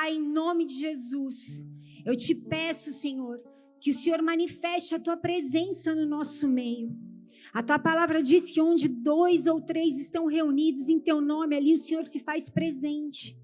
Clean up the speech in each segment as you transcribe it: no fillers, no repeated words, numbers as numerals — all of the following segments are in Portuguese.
Pai, em nome de Jesus, eu te peço, Senhor, que o Senhor manifeste a tua presença no nosso meio. A tua palavra diz que onde 2 ou 3 estão reunidos em teu nome, ali o Senhor se faz presente.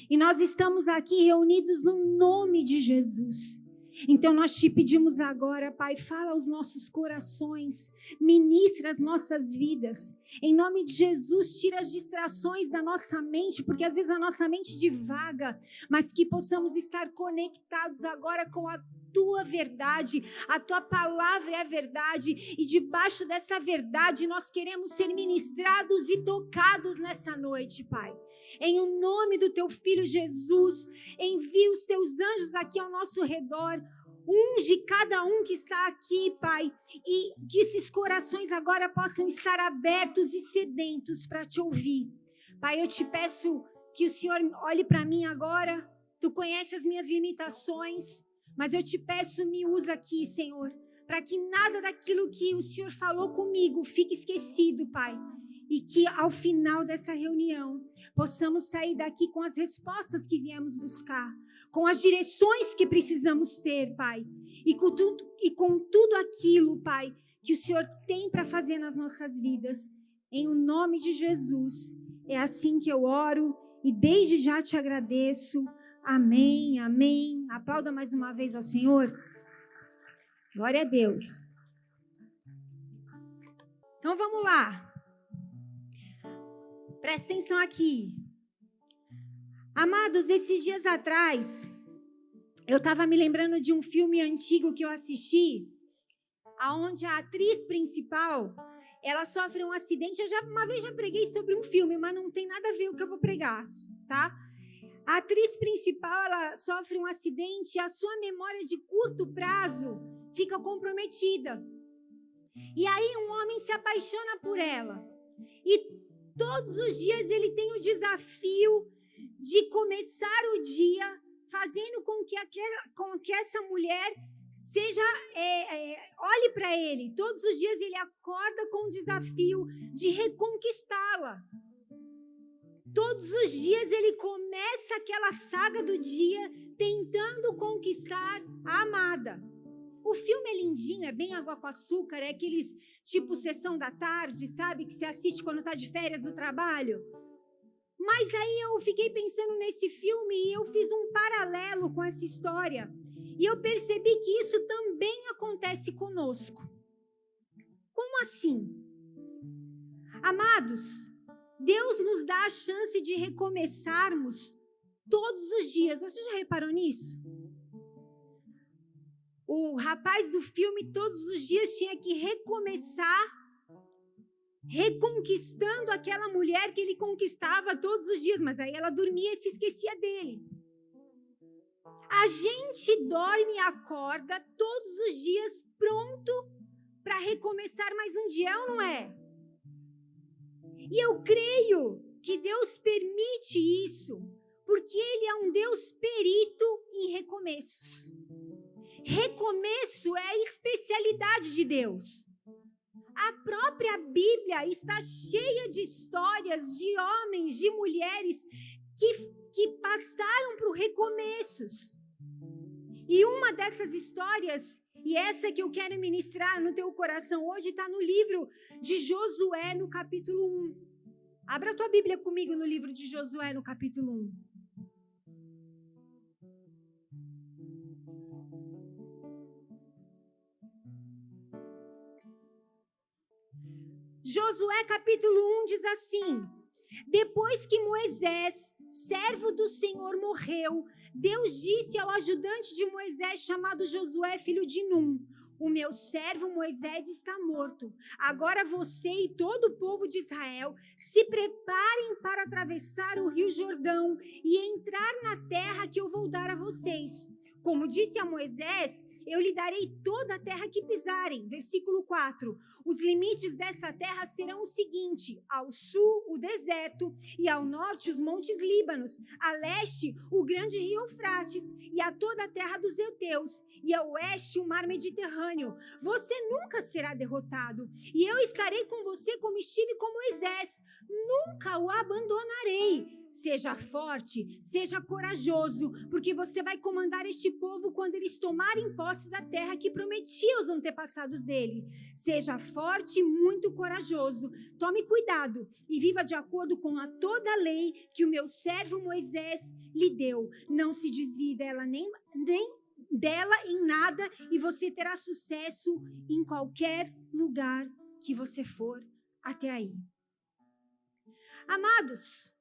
E nós estamos aqui reunidos no nome de Jesus. Então nós te pedimos agora, Pai, fala aos nossos corações, ministra as nossas vidas. Em nome de Jesus, tira as distrações da nossa mente, porque às vezes a nossa mente divaga, mas que possamos estar conectados agora com a tua verdade. A tua palavra é a verdade, e debaixo dessa verdade nós queremos ser ministrados e tocados nessa noite, Pai. Em o nome do teu Filho Jesus, envia os teus anjos aqui ao nosso redor, unge cada um que está aqui, Pai, e que esses corações agora possam estar abertos e sedentos para te ouvir. Pai, eu te peço que o Senhor olhe para mim agora, tu conhece as minhas limitações, mas eu te peço, me usa aqui, Senhor, para que nada daquilo que o Senhor falou comigo fique esquecido, Pai. E que ao final dessa reunião possamos sair daqui com as respostas que viemos buscar, com as direções que precisamos ter, Pai, e com tudo aquilo, Pai, que o Senhor tem para fazer nas nossas vidas. Em o nome de Jesus, é assim que eu oro e desde já te agradeço. Amém, amém. Aplauda mais uma vez ao Senhor. Glória a Deus. Então vamos lá. Presta atenção aqui. Amados, esses dias atrás, eu estava me lembrando de um filme antigo que eu assisti, onde a atriz principal, ela sofre um acidente. Uma vez já preguei sobre um filme, mas não tem nada a ver com o que eu vou pregar, tá? A atriz principal, ela sofre um acidente e a sua memória de curto prazo fica comprometida. E aí um homem se apaixona por ela. E todos os dias ele tem o desafio de começar o dia fazendo com que essa mulher olhe para ele. Todos os dias ele acorda com o desafio de reconquistá-la. Todos os dias ele começa aquela saga do dia tentando conquistar a amada. O filme é lindinho, é bem água com açúcar, é aqueles tipo sessão da tarde, sabe? Que você assiste quando está de férias do trabalho. Mas aí eu fiquei pensando nesse filme e eu fiz um paralelo com essa história. E eu percebi que isso também acontece conosco. Como assim? Amados, Deus nos dá a chance de recomeçarmos todos os dias. Você já reparou nisso? O rapaz do filme todos os dias tinha que recomeçar, reconquistando aquela mulher que ele conquistava todos os dias, mas aí ela dormia e se esquecia dele. A gente dorme e acorda todos os dias pronto para recomeçar mais um dia, ou não é? E eu creio que Deus permite isso, porque Ele é um Deus perito em recomeços. Recomeço é a especialidade de Deus. A própria Bíblia está cheia de histórias de homens, de mulheres que passaram por recomeços. E uma dessas histórias, e essa que eu quero ministrar no teu coração hoje, está no livro de Josué, no capítulo 1. Abra a tua Bíblia comigo no livro de Josué, no capítulo 1. Josué capítulo 1 diz assim: depois que Moisés, servo do Senhor, morreu, Deus disse ao ajudante de Moisés, chamado Josué, filho de Num: o meu servo Moisés está morto. Agora você e todo o povo de Israel se preparem para atravessar o rio Jordão e entrar na terra que eu vou dar a vocês. Como disse a Moisés, eu lhe darei toda a terra que pisarem. Versículo 4. Os limites dessa terra serão o seguinte: ao sul, o deserto, e ao norte, os montes Líbanos, a leste, o grande rio Eufrates, e a toda a terra dos heteus, e ao oeste, o mar Mediterrâneo. Você nunca será derrotado, e eu estarei com você como estive com Moisés. Nunca o abandonarei. Seja forte, seja corajoso, porque você vai comandar este povo quando eles tomarem posse da terra que prometi aos antepassados dele. Seja forte e muito corajoso. Tome cuidado e viva de acordo com toda a lei que o meu servo Moisés lhe deu. Não se desvie dela nem dela em nada e você terá sucesso em qualquer lugar que você for até aí. Amados,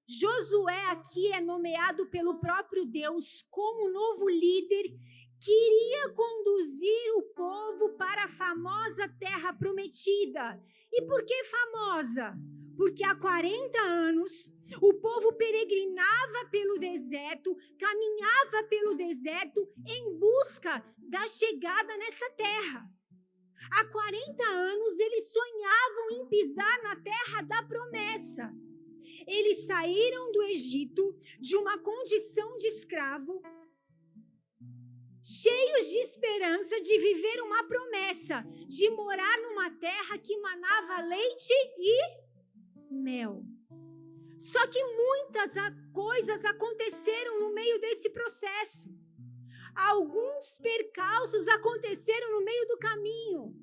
Josué aqui é nomeado pelo próprio Deus como novo líder que iria conduzir o povo para a famosa terra prometida. E por que famosa? Porque há 40 anos o povo peregrinava pelo deserto, caminhava pelo deserto em busca da chegada nessa terra. Há 40 anos eles sonhavam em pisar na terra da promessa. Eles saíram do Egito de uma condição de escravo, cheios de esperança de viver uma promessa, de morar numa terra que manava leite e mel. Só que muitas coisas aconteceram no meio desse processo. Alguns percalços aconteceram no meio do caminho.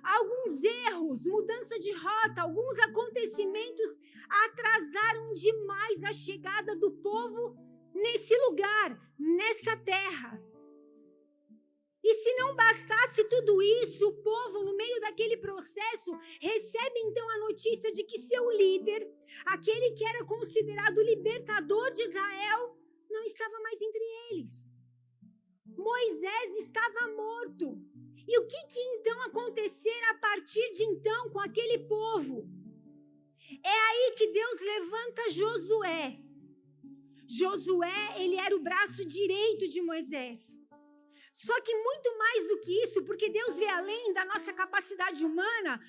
Alguns erros, mudança de rota, alguns acontecimentos atrasaram demais a chegada do povo nesse lugar, nessa terra. E se não bastasse tudo isso, o povo, no meio daquele processo, recebe então a notícia de que seu líder, aquele que era considerado o libertador de Israel, não estava mais entre eles. Moisés estava morto. E o que então acontecer a partir de então com aquele povo? É aí que Deus levanta Josué. Josué, ele era o braço direito de Moisés. Só que muito mais do que isso, porque Deus vê além da nossa capacidade humana,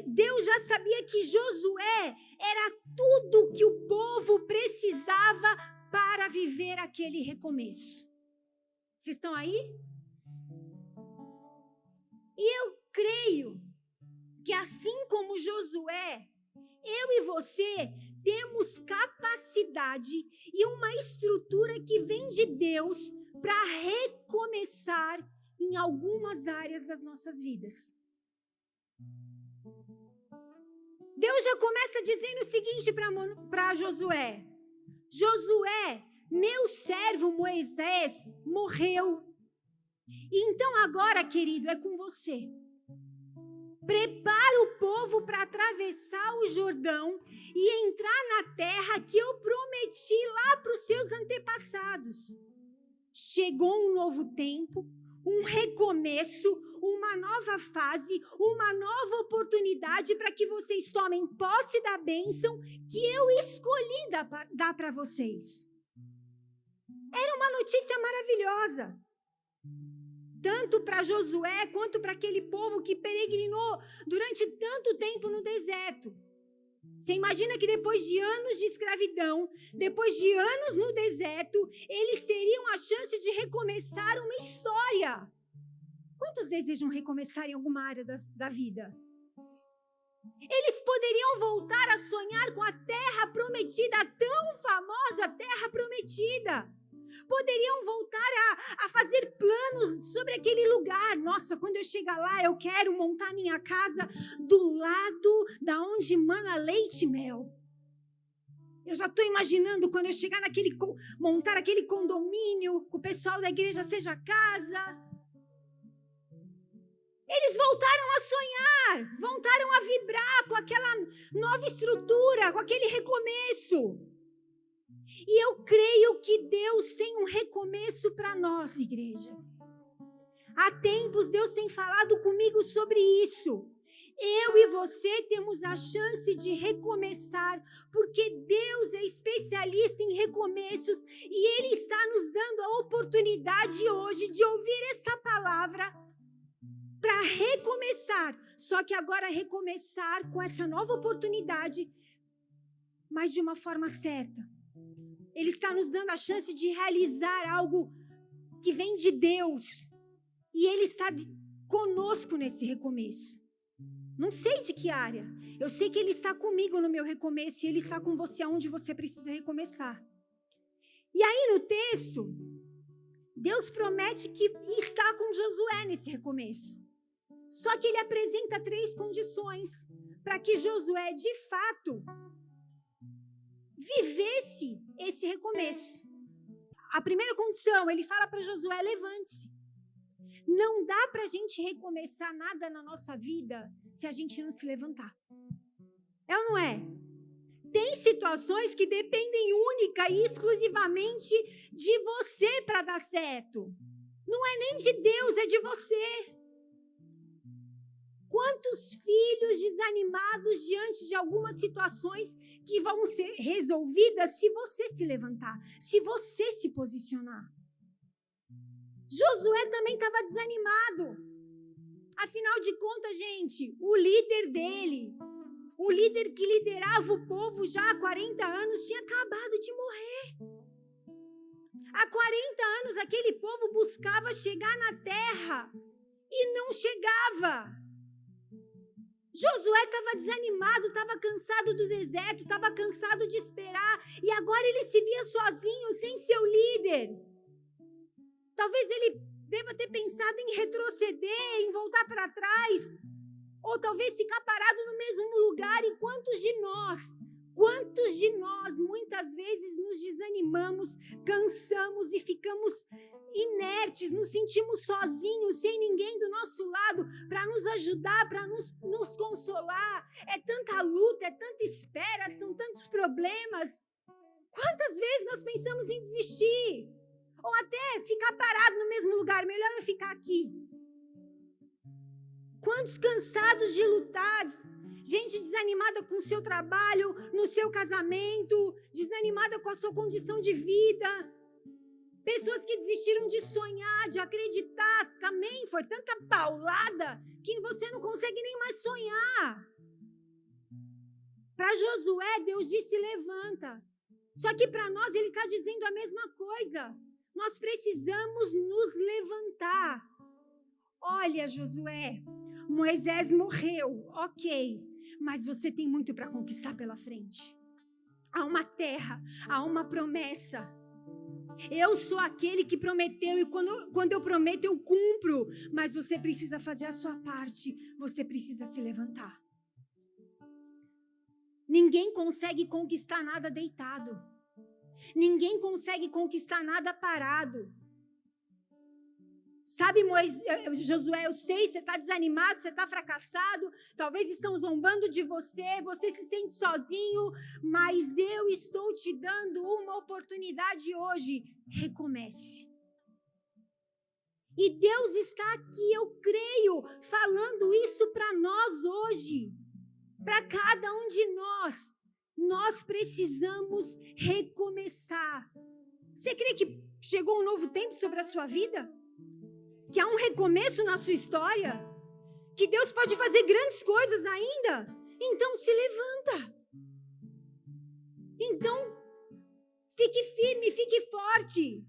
Deus já sabia que Josué era tudo que o povo precisava para viver aquele recomeço. Vocês estão aí? E eu creio que assim como Josué, eu e você temos capacidade e uma estrutura que vem de Deus para recomeçar em algumas áreas das nossas vidas. Deus já começa dizendo o seguinte para Josué: Josué, meu servo Moisés morreu. Então agora, querido, é com você. Prepara o povo para atravessar o Jordão e entrar na terra que eu prometi lá para os seus antepassados. Chegou um novo tempo, um recomeço, uma nova fase, uma nova oportunidade para que vocês tomem posse da bênção que eu escolhi dar para vocês. Era uma notícia maravilhosa. Tanto para Josué quanto para aquele povo que peregrinou durante tanto tempo no deserto. Você imagina que depois de anos de escravidão, depois de anos no deserto, eles teriam a chance de recomeçar uma história. Quantos desejam recomeçar em alguma área da vida? Eles poderiam voltar a sonhar com a terra prometida, a tão famosa terra prometida. Poderiam voltar a fazer planos sobre aquele lugar. Nossa, quando eu chegar lá, eu quero montar minha casa do lado da onde mana leite e mel. Eu já estou imaginando quando eu chegar montar aquele condomínio, que o pessoal da igreja seja casa. Eles voltaram a sonhar, voltaram a vibrar com aquela nova estrutura, com aquele recomeço. E eu creio que Deus tem um recomeço para nós, igreja. Há tempos Deus tem falado comigo sobre isso. Eu e você temos a chance de recomeçar, porque Deus é especialista em recomeços e Ele está nos dando a oportunidade hoje de ouvir essa palavra para recomeçar. Só que agora recomeçar com essa nova oportunidade, mas de uma forma certa. Ele está nos dando a chance de realizar algo que vem de Deus. E Ele está conosco nesse recomeço. Não sei de que área. Eu sei que Ele está comigo no meu recomeço e Ele está com você aonde você precisa recomeçar. E aí no texto, Deus promete que está com Josué nesse recomeço. Só que Ele apresenta 3 condições para que Josué, de fato, vivesse esse recomeço. A primeira condição, Ele fala para Josué, levante-se. Não dá para a gente recomeçar nada na nossa vida se a gente não se levantar. É ou não é? Tem situações que dependem única e exclusivamente de você para dar certo. Não é nem de Deus, é de você. Quantos filhos desanimados diante de algumas situações que vão ser resolvidas se você se levantar, se você se posicionar. Josué também estava desanimado. Afinal de contas, gente, o líder dele, o líder que liderava o povo já há 40 anos, tinha acabado de morrer. Há 40 anos, aquele povo buscava chegar na terra e não chegava. Josué estava desanimado, estava cansado do deserto, estava cansado de esperar, e agora ele se via sozinho, sem seu líder. Talvez ele deva ter pensado em retroceder, em voltar para trás, ou talvez ficar parado no mesmo lugar. E quantos de nós muitas vezes nos desanimamos, cansamos e ficamos inertes, nos sentimos sozinhos, sem ninguém do nosso lado para nos ajudar, para nos consolar. É tanta luta, é tanta espera, são tantos problemas. Quantas vezes nós pensamos em desistir? Ou até ficar parado no mesmo lugar, melhor eu ficar aqui. Quantos cansados de lutar, gente desanimada com o seu trabalho, no seu casamento, desanimada com a sua condição de vida. Pessoas que desistiram de sonhar, de acreditar, também foi tanta paulada que você não consegue nem mais sonhar. Para Josué, Deus disse levanta. Só que para nós ele está dizendo a mesma coisa. Nós precisamos nos levantar. Olha, Josué, Moisés morreu, ok, mas você tem muito para conquistar pela frente. Há uma terra, há uma promessa. Eu sou aquele que prometeu e quando eu prometo eu cumpro, mas você precisa fazer a sua parte, você precisa se levantar. Ninguém consegue conquistar nada deitado. Ninguém consegue conquistar nada parado. Sabe, Josué, eu sei, você está desanimado, você está fracassado, talvez estão zombando de você, você se sente sozinho, mas eu estou te dando uma oportunidade hoje. Recomece. E Deus está aqui, eu creio, falando isso para nós hoje, para cada um de nós. Nós precisamos recomeçar. Você crê que chegou um novo tempo sobre a sua vida? Que há um recomeço na sua história? Que Deus pode fazer grandes coisas ainda? Então se levanta. Então fique firme, fique forte.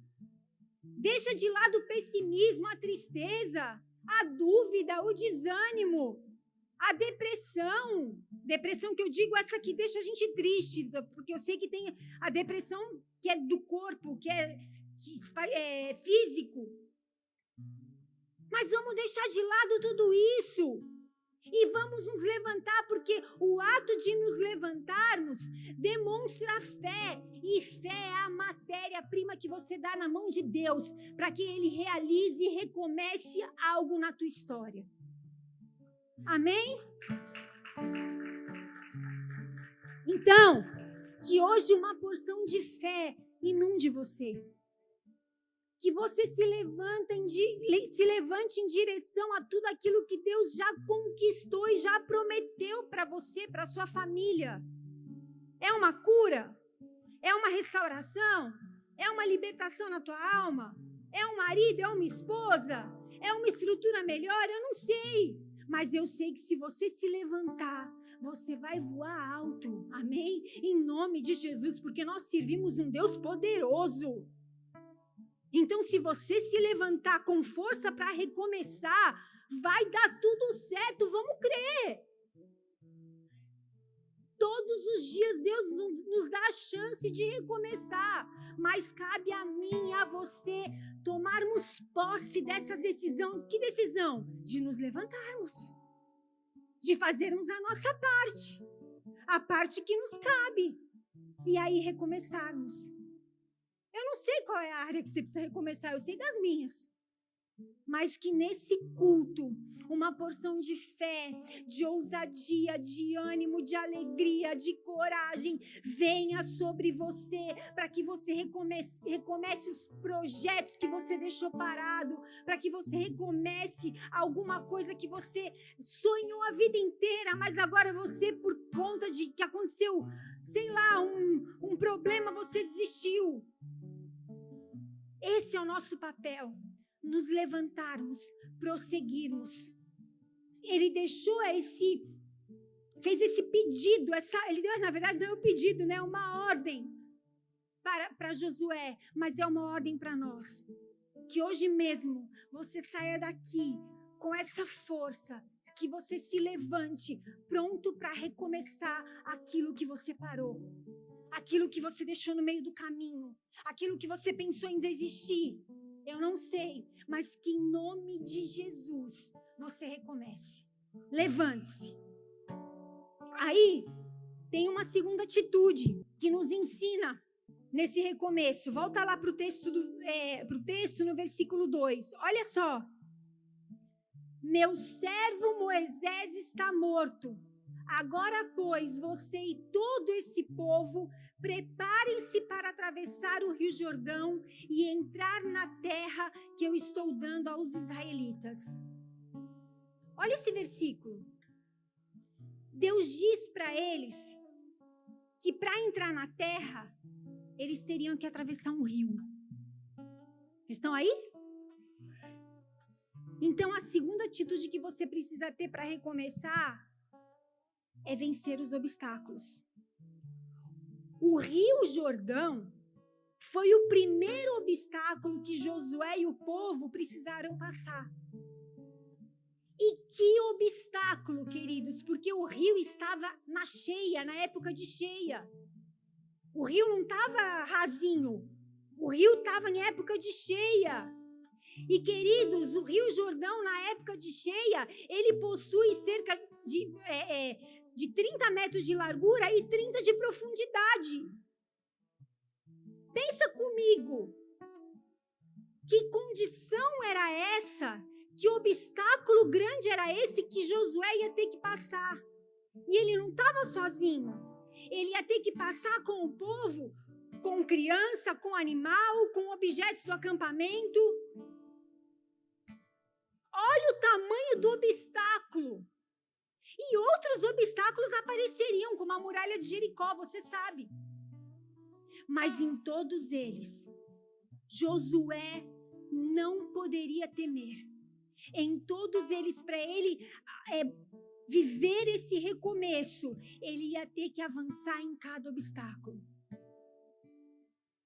Deixa de lado o pessimismo, a tristeza, a dúvida, o desânimo. A depressão que eu digo, essa que deixa a gente triste, porque eu sei que tem a depressão que é do corpo, que é físico. Mas vamos deixar de lado tudo isso e vamos nos levantar, porque o ato de nos levantarmos demonstra fé, e fé é a matéria-prima que você dá na mão de Deus para que Ele realize e recomece algo na tua história. Amém? Então, que hoje uma porção de fé inunde você. Que você se levante em direção a tudo aquilo que Deus já conquistou e já prometeu para você, para sua família. É uma cura? É uma restauração? É uma libertação na tua alma? É um marido? É uma esposa? É uma estrutura melhor? Eu não sei. Mas eu sei que se você se levantar, você vai voar alto, amém? Em nome de Jesus, porque nós servimos um Deus poderoso. Então, se você se levantar com força para recomeçar, vai dar tudo certo, vamos crer. Todos os dias Deus nos dá a chance de recomeçar, mas cabe a mim e a você tomarmos posse dessa decisão. Que decisão? De nos levantarmos, de fazermos a nossa parte, a parte que nos cabe, e aí recomeçarmos. Eu não sei qual é a área que você precisa recomeçar, eu sei das minhas. Mas que nesse culto, uma porção de fé, de ousadia, de ânimo, de alegria, de coragem, venha sobre você, para que você recomece os projetos que você deixou parado, para que você recomece alguma coisa que você sonhou a vida inteira, mas agora você, por conta de que aconteceu, sei lá, um problema, você desistiu. Esse é o nosso papel. Nos levantarmos, prosseguirmos. Ele fez esse pedido, ele deu, na verdade, não é um pedido, né? Uma ordem para Josué, mas é uma ordem para nós. Que hoje mesmo você saia daqui com essa força, que você se levante, pronto para recomeçar aquilo que você parou, aquilo que você deixou no meio do caminho, aquilo que você pensou em desistir. Eu não sei, mas que em nome de Jesus você recomece. Levante-se. Aí tem uma segunda atitude que nos ensina nesse recomeço. Volta lá para o texto no versículo 2. Olha só. Meu servo Moisés está morto. Agora, pois, você e todo esse povo, preparem-se para atravessar o Rio Jordão e entrar na terra que eu estou dando aos israelitas. Olha esse versículo. Deus diz para eles que para entrar na terra, eles teriam que atravessar um rio. Estão aí? Então, a segunda atitude que você precisa ter para recomeçar é vencer os obstáculos. O Rio Jordão foi o primeiro obstáculo que Josué e o povo precisaram passar. E que obstáculo, queridos, porque o rio estava na cheia, na época de cheia. O rio não estava rasinho, o rio estava em época de cheia. E, queridos, o Rio Jordão, na época de cheia, ele possui cerca de 30 metros de largura e 30 de profundidade. Pensa comigo, que condição era essa, que obstáculo grande era esse que Josué ia ter que passar. E ele não estava sozinho, ele ia ter que passar com o povo, com criança, com animal, com objetos do acampamento. Olha o tamanho do obstáculo. E outros obstáculos apareceriam, como a muralha de Jericó, você sabe. Mas em todos eles, Josué não poderia temer. Em todos eles, para ele viver esse recomeço, ele ia ter que avançar em cada obstáculo.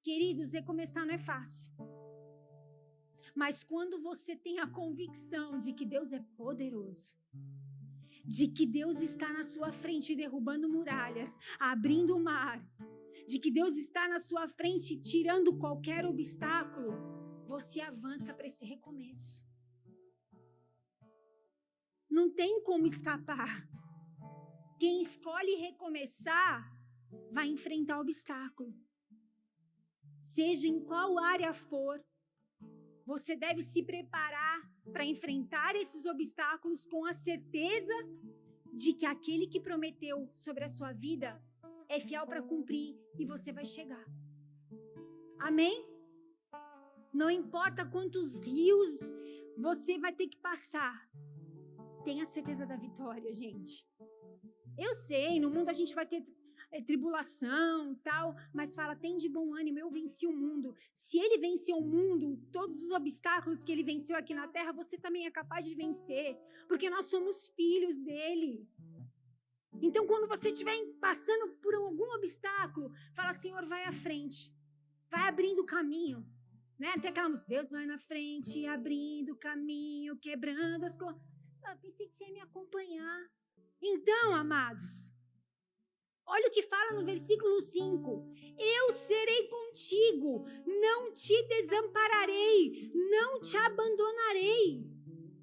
Queridos, recomeçar não é fácil. Mas quando você tem a convicção de que Deus é poderoso, de que Deus está na sua frente derrubando muralhas, abrindo o mar, de que Deus está na sua frente tirando qualquer obstáculo, você avança para esse recomeço. Não tem como escapar. Quem escolhe recomeçar vai enfrentar obstáculo. Seja em qual área for, você deve se preparar para enfrentar esses obstáculos com a certeza de que aquele que prometeu sobre a sua vida é fiel para cumprir e você vai chegar. Amém? Não importa quantos rios você vai ter que passar, tenha certeza da vitória, gente. Eu sei, no mundo a gente vai ter tribulação e tal, mas fala, tem de bom ânimo, eu venci o mundo. Se ele venceu o mundo, todos os obstáculos que ele venceu aqui na terra, você também é capaz de vencer, porque nós somos filhos dele. Então, quando você estiver passando por algum obstáculo, fala, Senhor, vai à frente, vai abrindo o caminho, né? Até aquela música, Deus vai na frente, abrindo o caminho, quebrando as coisas. Eu pensei que você ia me acompanhar. Então, amados, Olha o que fala no versículo 5. Eu serei contigo, não te desampararei, não te abandonarei.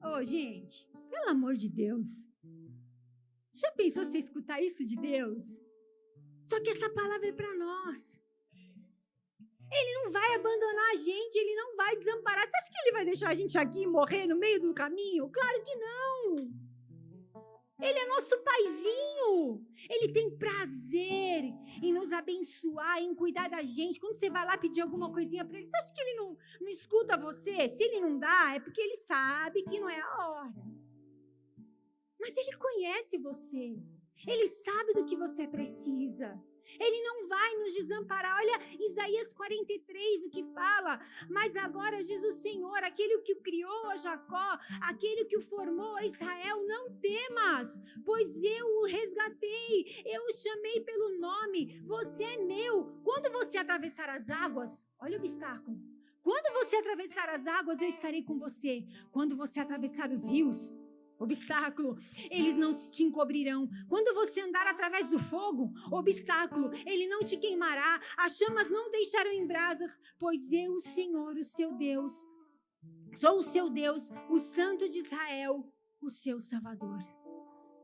Ô, gente, pelo amor de Deus. Já pensou você escutar isso de Deus? Só que essa palavra é para nós. Ele não vai abandonar a gente, ele não vai desamparar. Você acha que ele vai deixar a gente aqui morrer no meio do caminho? Claro que não. Ele é nosso paizinho. Ele tem prazer em nos abençoar, em cuidar da gente. Quando você vai lá pedir alguma coisinha para ele, você acha que ele não escuta você? Se ele não dá, é porque ele sabe que não é a hora. Mas ele conhece você. Ele sabe do que você precisa. Ele não vai nos desamparar. Olha Isaías 43, o que fala. Mas agora diz o Senhor, aquele que o criou a Jacó, aquele que o formou a Israel, não temas, pois eu o resgatei, eu o chamei pelo nome, você é meu. Quando você atravessar as águas, olha o obstáculo. Quando você atravessar as águas, eu estarei com você. Quando você atravessar os rios, obstáculo, eles não te encobrirão. Quando você andar através do fogo, obstáculo, ele não te queimará. As chamas não deixarão em brasas, pois eu, o Senhor, o seu Deus, sou o seu Deus, o Santo de Israel, o seu Salvador.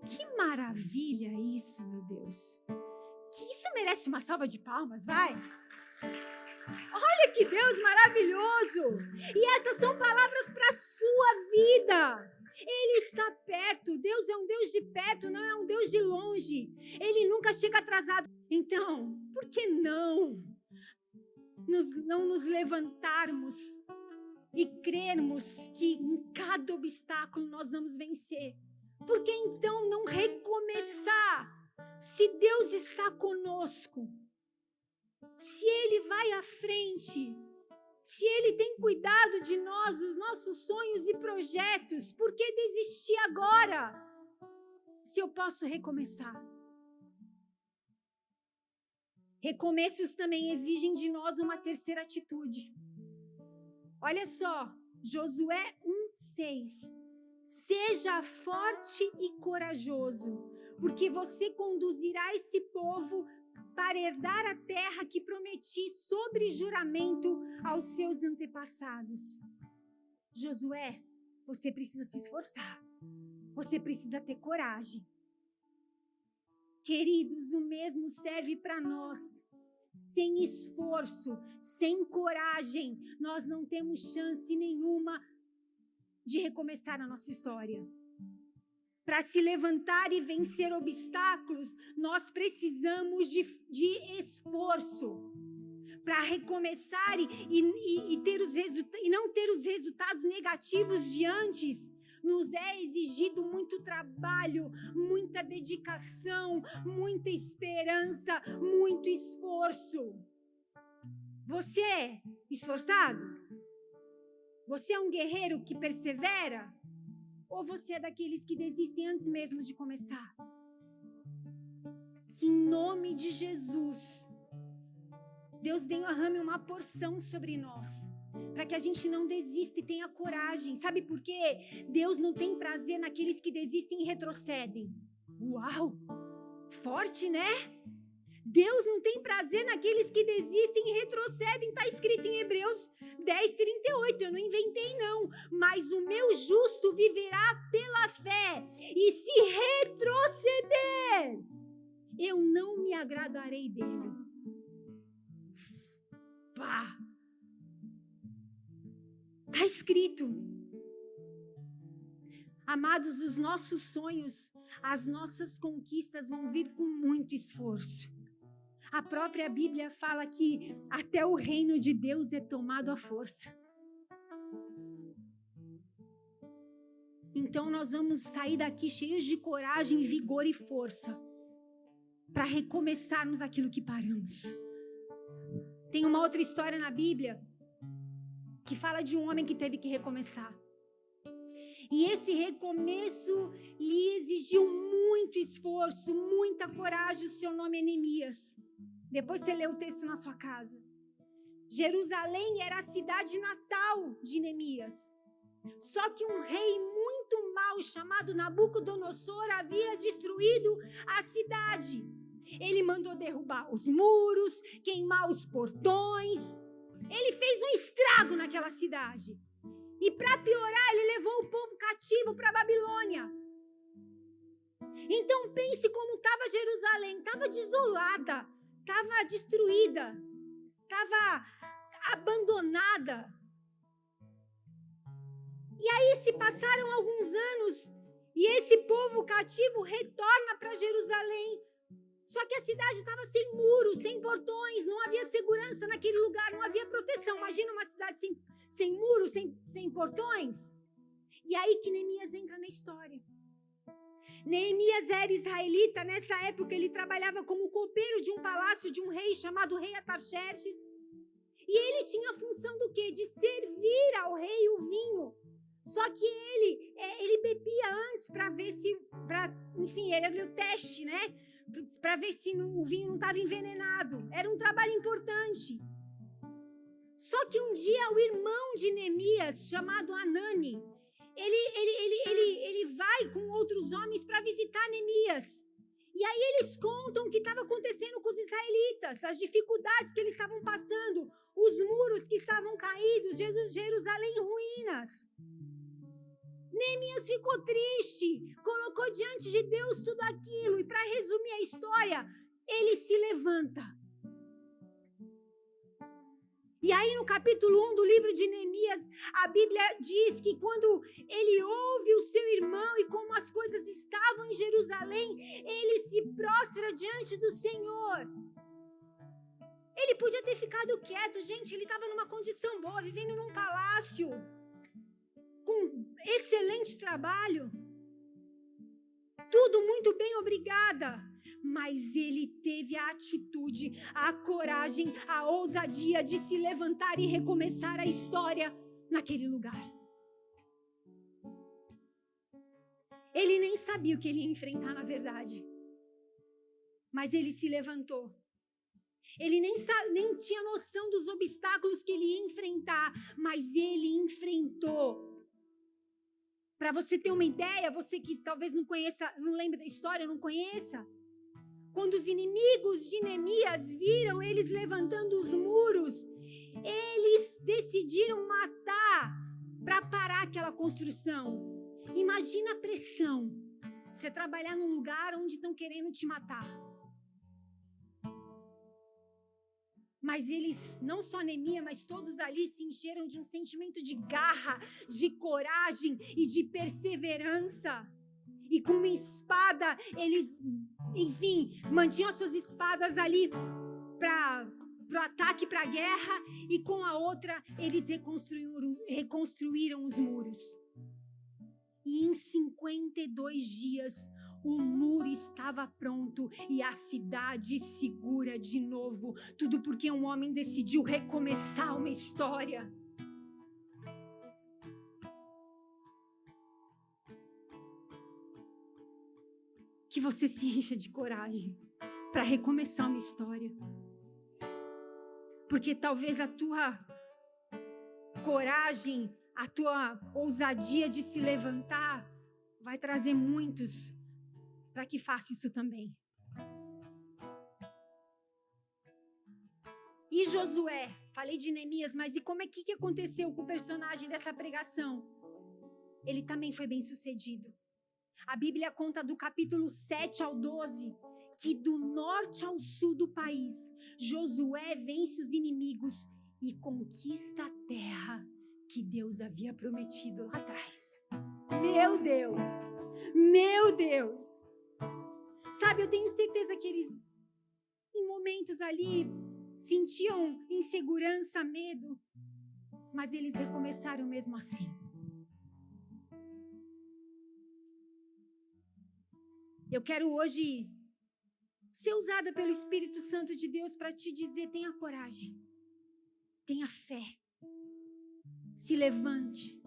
Que maravilha isso, meu Deus. Que isso merece uma salva de palmas, vai. Olha que Deus maravilhoso. E essas são palavras para a sua vida. Ele está perto. Deus é um Deus de perto, não é um Deus de longe. Ele nunca chega atrasado. Então, por que não nos levantarmos e crermos que em cada obstáculo nós vamos vencer? Por que então não recomeçar? Se Deus está conosco, se Ele vai à frente, se Ele tem cuidado de nós, os nossos sonhos e projetos, por que desistir agora? Se eu posso recomeçar. Recomeços também exigem de nós uma terceira atitude. Olha só, Josué 1:6. Seja forte e corajoso, porque você conduzirá esse povo para herdar a terra que prometi sobre juramento aos seus antepassados. Josué, você precisa se esforçar. Você precisa ter coragem. Queridos, o mesmo serve para nós. Sem esforço, sem coragem, nós não temos chance nenhuma de recomeçar a nossa história. Para se levantar e vencer obstáculos, nós precisamos de esforço. Para recomeçar e não ter os resultados negativos de antes, nos é exigido muito trabalho, muita dedicação, muita esperança, muito esforço. Você é esforçado? Você é um guerreiro que persevera? Ou você é daqueles que desistem antes mesmo de começar? Que em nome de Jesus, Deus derrame uma porção sobre nós, para que a gente não desista e tenha coragem. Sabe por quê? Deus não tem prazer naqueles que desistem e retrocedem. Uau! Forte, né? Deus não tem prazer naqueles que desistem e retrocedem. Está escrito em Hebreus 10:38. Eu não inventei, não. Mas o meu justo viverá pela fé. E se retroceder, eu não me agradarei dele. Pá! Está escrito. Amados, os nossos sonhos, as nossas conquistas vão vir com muito esforço. A própria Bíblia fala que até o reino de Deus é tomado à força. Então nós vamos sair daqui cheios de coragem, vigor e força para recomeçarmos aquilo que paramos. Tem uma outra história na Bíblia que fala de um homem que teve que recomeçar. E esse recomeço lhe exigiu muito esforço, muita coragem. O seu nome é Neemias. Depois você lê o texto na sua casa. Jerusalém era a cidade natal de Neemias. Só que um rei muito mau chamado Nabucodonosor havia destruído a cidade. Ele mandou derrubar os muros, queimar os portões. Ele fez um estrago naquela cidade. E para piorar, ele levou o povo cativo para a Babilônia. Então pense como estava Jerusalém. Estava desolada, estava destruída, estava abandonada. E aí se passaram alguns anos e esse povo cativo retorna para Jerusalém. Só que a cidade estava sem muros, sem portões, não havia segurança naquele lugar, não havia proteção. Imagina uma cidade sem muros, sem portões. E aí que Neemias entra na história. Neemias era israelita, nessa época ele trabalhava como copeiro de um palácio de um rei chamado rei Atarxerxes. E ele tinha a função do quê? De servir ao rei o vinho. Só que ele bebia antes para ver se, enfim, era o teste, né? Para ver se o vinho não estava envenenado. Era um trabalho importante. Só que um dia o irmão de Neemias, chamado Anani, ele vai com outros homens para visitar Neemias. E aí eles contam o que estava acontecendo com os israelitas, as dificuldades que eles estavam passando, os muros que estavam caídos, Jerusalém em ruínas. Neemias ficou triste, colocou diante de Deus tudo aquilo. E para resumir a história, ele se levanta. E aí no capítulo 1 do livro de Neemias, a Bíblia diz que quando ele ouve o seu irmão e como as coisas estavam em Jerusalém, ele se prostra diante do Senhor. Ele podia ter ficado quieto, gente, ele estava numa condição boa, vivendo num palácio, com excelente trabalho, tudo muito bem, obrigada. Mas ele teve a atitude, a coragem, a ousadia de se levantar e recomeçar a história naquele lugar. Ele nem sabia o que ele ia enfrentar, na verdade. Mas ele se levantou. Ele nem tinha noção dos obstáculos que ele ia enfrentar, mas ele enfrentou. Para você ter uma ideia, você que talvez não conheça, não lembre da história, não conheça. Quando os inimigos de Neemias viram eles levantando os muros, eles decidiram matar para parar aquela construção. Imagina a pressão. Você trabalhar num lugar onde estão querendo te matar. Mas eles, não só Neemias, mas todos ali se encheram de um sentimento de garra, de coragem e de perseverança. E com uma espada, eles, enfim, mantinham as suas espadas ali para o ataque, para a guerra. E com a outra, eles reconstruíram os muros. E em 52 dias, o muro estava pronto e a cidade segura de novo. Tudo porque um homem decidiu recomeçar uma história. Que você se encha de coragem para recomeçar uma história. Porque talvez a tua coragem, a tua ousadia de se levantar vai trazer muitos para que faça isso também. E Josué, falei de Neemias, mas e como é que aconteceu com o personagem dessa pregação? Ele também foi bem sucedido. A Bíblia conta do capítulo 7 ao 12, que do norte ao sul do país, Josué vence os inimigos e conquista a terra que Deus havia prometido lá atrás. Meu Deus! Meu Deus! Sabe, eu tenho certeza que eles, em momentos ali, sentiam insegurança, medo, mas eles recomeçaram mesmo assim. Eu quero hoje ser usada pelo Espírito Santo de Deus para te dizer: tenha coragem, tenha fé, se levante,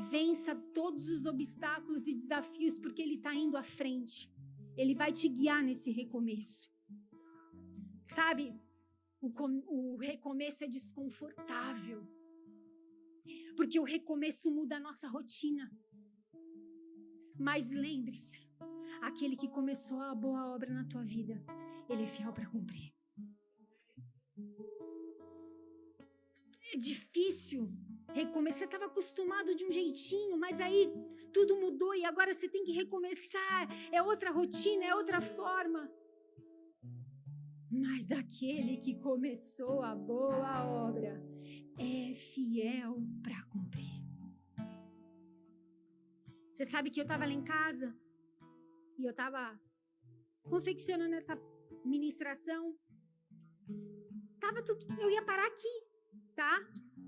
vença todos os obstáculos e desafios, porque Ele está indo à frente. Ele vai te guiar nesse recomeço. Sabe, o recomeço é desconfortável, porque o recomeço muda a nossa rotina. Mas lembre-se, aquele que começou a boa obra na tua vida, Ele é fiel para cumprir. É difícil recomeçar. Você estava acostumado de um jeitinho, mas aí tudo mudou e agora você tem que recomeçar. É outra rotina, é outra forma. Mas aquele que começou a boa obra é fiel para cumprir. Você sabe que eu estava lá em casa e eu estava confeccionando essa ministração. Eu ia parar aqui, tá?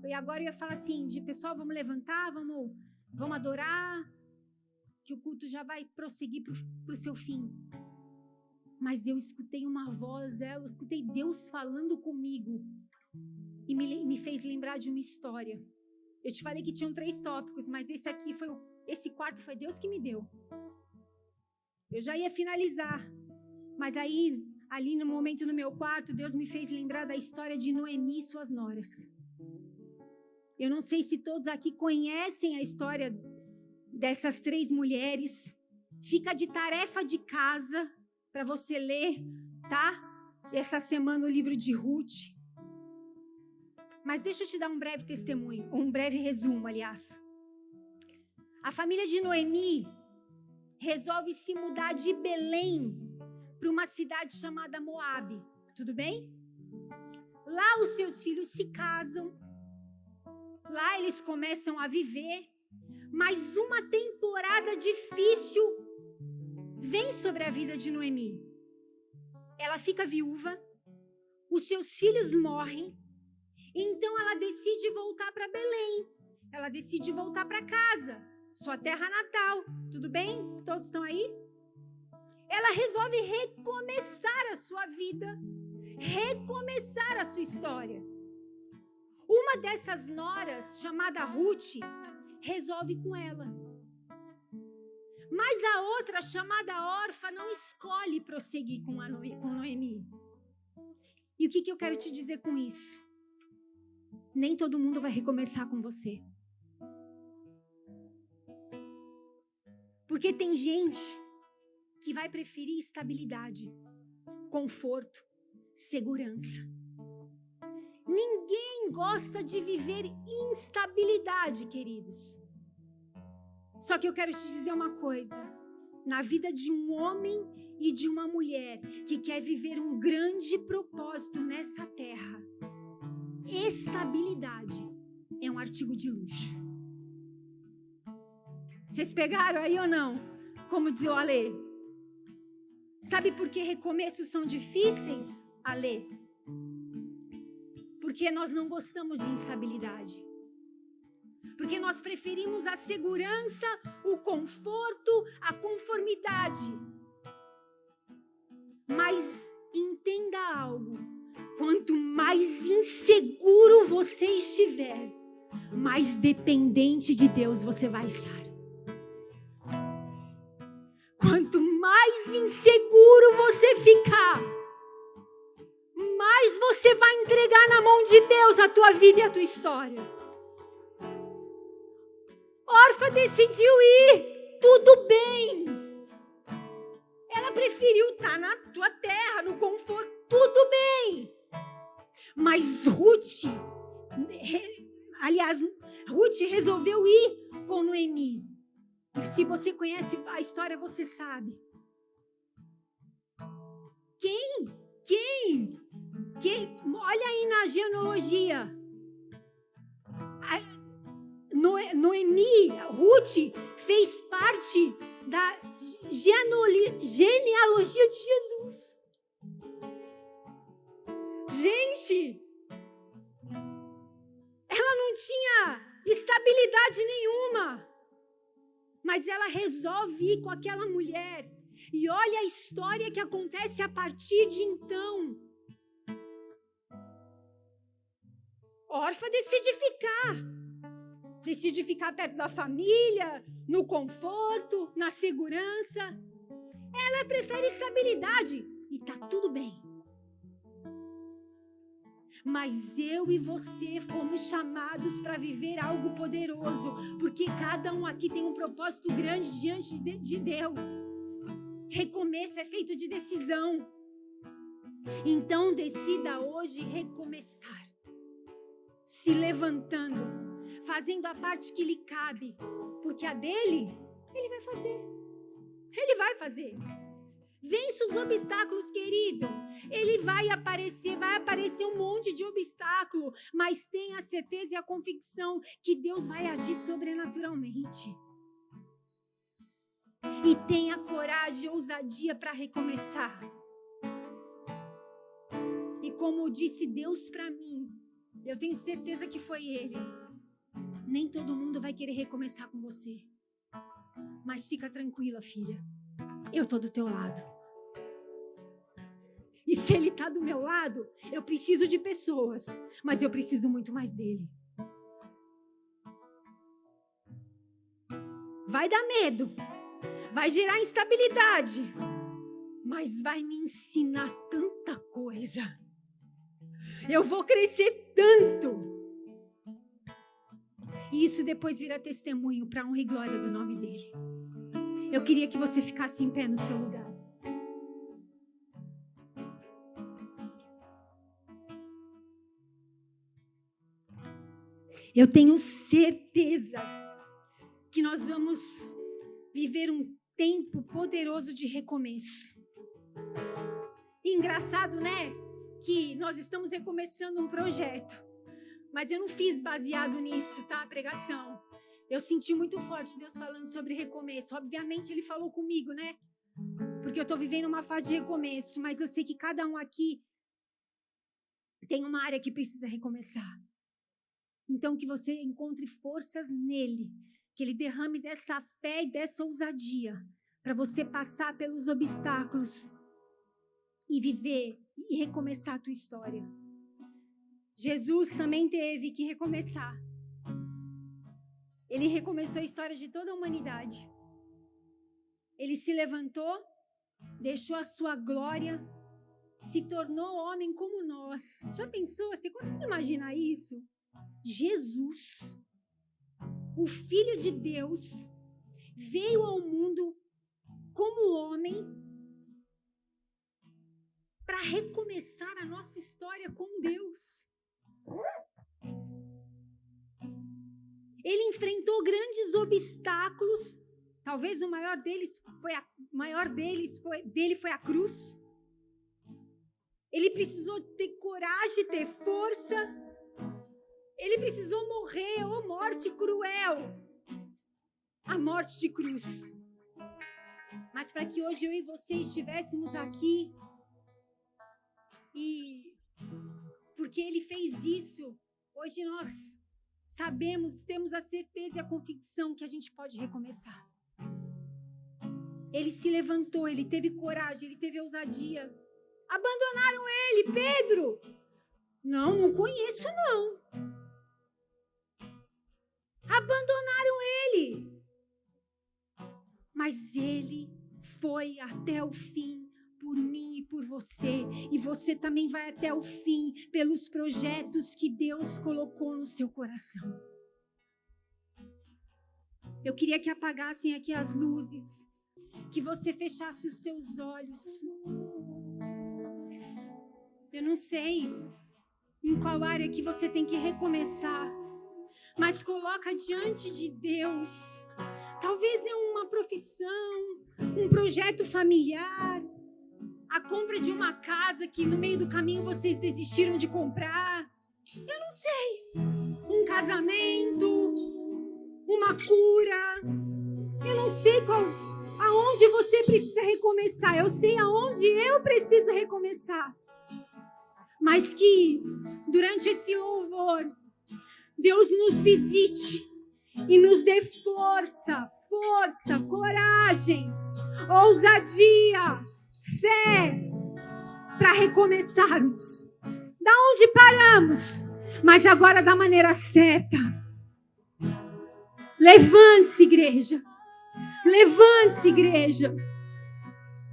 E agora eu ia falar assim, pessoal, vamos levantar, vamos adorar, que o culto já vai prosseguir para o seu fim. Mas eu escutei uma voz, eu escutei Deus falando comigo e me fez lembrar de uma história. Eu te falei que tinham 3 tópicos, mas esse quarto foi Deus que me deu. Eu já ia finalizar, mas aí, ali no momento no meu quarto, Deus me fez lembrar da história de Noemi e suas noras. Eu não sei se todos aqui conhecem a história dessas 3 mulheres. Fica de tarefa de casa para você ler, tá? Essa semana o livro de Ruth. Mas deixa eu te dar um breve testemunho, ou um breve resumo, aliás. A família de Noemi resolve se mudar de Belém para uma cidade chamada Moabe. Tudo bem? Lá os seus filhos se casam. Lá eles começam a viver. Mas uma temporada difícil vem sobre a vida de Noemi. Ela fica viúva. Os seus filhos morrem. Então ela decide voltar para Belém. Ela decide voltar para casa. Sua terra natal. Tudo bem? Todos estão aí? Ela resolve recomeçar a sua vida. Recomeçar a sua história. Uma dessas noras, chamada Ruth, resolve com ela. Mas a outra, chamada Orfa, não escolhe prosseguir com Noemi. E o que eu quero te dizer com isso? Nem todo mundo vai recomeçar com você. Porque tem gente que vai preferir estabilidade, conforto, segurança. Ninguém gosta de viver instabilidade, queridos. Só que eu quero te dizer uma coisa. Na vida de um homem e de uma mulher que quer viver um grande propósito nessa terra, estabilidade é um artigo de luxo. Vocês pegaram aí ou não? Como dizia o Alê. Sabe por que recomeços são difíceis, Alê? Porque nós não gostamos de instabilidade. Porque nós preferimos a segurança, o conforto, a conformidade. Mas entenda algo. Quanto mais inseguro você estiver, mais dependente de Deus você vai estar. Quanto mais inseguro você ficar, mais você vai entregar na mão de Deus a tua vida e a tua história. Orfa decidiu ir, tudo bem. Ela preferiu estar na tua terra, no conforto, tudo bem. Mas Ruth resolveu ir com Noemi. Se você conhece a história, você sabe. Quem? Olha aí na genealogia. Noemi, Ruth, fez parte da genealogia de Jesus. Gente, ela não tinha estabilidade nenhuma, mas ela resolve ir com aquela mulher. E olha a história que acontece a partir de então. Orfa decide ficar perto da família, no conforto, na segurança. Ela prefere estabilidade e tá tudo bem. Mas eu e você fomos chamados para viver algo poderoso, porque cada um aqui tem um propósito grande diante de Deus. Recomeço é feito de decisão. Então decida hoje recomeçar, se levantando, fazendo a parte que lhe cabe, porque a dele, ele vai fazer. Ele vai fazer. Vence os obstáculos, querido. Ele vai aparecer um monte de obstáculo, mas tenha a certeza e a convicção que Deus vai agir sobrenaturalmente. E tenha coragem e ousadia para recomeçar. E como disse Deus para mim, eu tenho certeza que foi Ele. Nem todo mundo vai querer recomeçar com você. Mas fica tranquila, filha. Eu tô do teu lado. E se Ele tá do meu lado, eu preciso de pessoas, mas eu preciso muito mais dele. Vai dar medo, vai gerar instabilidade, mas vai me ensinar tanta coisa. Eu vou crescer tanto. E isso depois vira testemunho para honra e glória do nome dele. Eu queria que você ficasse em pé no seu lugar. Eu tenho certeza que nós vamos viver um tempo poderoso de recomeço. E engraçado, né? Que nós estamos recomeçando um projeto. Mas eu não fiz baseado nisso, tá? A pregação. Eu senti muito forte Deus falando sobre recomeço. Obviamente Ele falou comigo, né? Porque eu tô vivendo uma fase de recomeço. Mas eu sei que cada um aqui tem uma área que precisa recomeçar. Então, que você encontre forças nele, que ele derrame dessa fé e dessa ousadia, para você passar pelos obstáculos e viver e recomeçar a tua história. Jesus também teve que recomeçar. Ele recomeçou a história de toda a humanidade. Ele se levantou, deixou a sua glória, se tornou homem como nós. Já pensou? Você consegue imaginar isso? Jesus, o Filho de Deus, veio ao mundo como homem para recomeçar a nossa história com Deus. Ele enfrentou grandes obstáculos. Talvez o maior deles foi a cruz. Ele precisou ter coragem, ter força. Ele precisou morrer, morte cruel. A morte de cruz. Mas para que hoje eu e você estivéssemos aqui, e porque Ele fez isso, hoje nós sabemos, temos a certeza e a convicção que a gente pode recomeçar. Ele se levantou, ele teve coragem, ele teve ousadia. Abandonaram ele, Pedro. Não conheço não. Abandonaram ele. Mas ele foi até o fim por mim e por você. E você também vai até o fim pelos projetos que Deus colocou no seu coração. Eu queria que apagassem aqui as luzes. Que você fechasse os teus olhos. Eu não sei em qual área que você tem que recomeçar. Mas coloca diante de Deus. Talvez é uma profissão, um projeto familiar, a compra de uma casa que no meio do caminho vocês desistiram de comprar. Eu não sei. Um casamento, uma cura. Eu não sei aonde você precisa recomeçar. Eu sei aonde eu preciso recomeçar. Mas que durante esse louvor Deus nos visite e nos dê força, coragem, ousadia, fé para recomeçarmos. Da onde paramos, mas agora da maneira certa. Levante-se, igreja. Levante-se, igreja.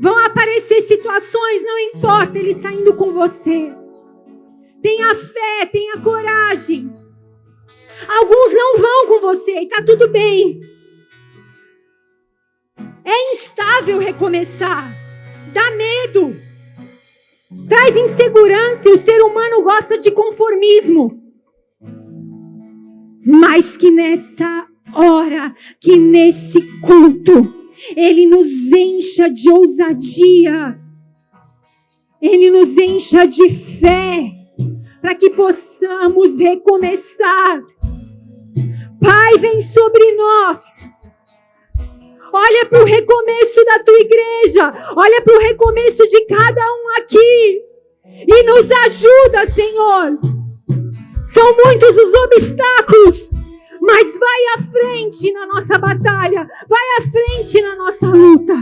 Vão aparecer situações, não importa, Ele está indo com você. Tenha fé, tenha coragem. Alguns não vão com você e está tudo bem. É instável recomeçar. Dá medo. traz insegurança e o ser humano gosta de conformismo. Mas que nessa hora, que nesse culto, Ele nos encha de ousadia, Ele nos encha de fé, para que possamos recomeçar. Pai, vem sobre nós. Olha para o recomeço da tua igreja. Olha para o recomeço de cada um aqui. E nos ajuda, Senhor. São muitos os obstáculos, mas vai à frente na nossa batalha. Vai à frente na nossa luta.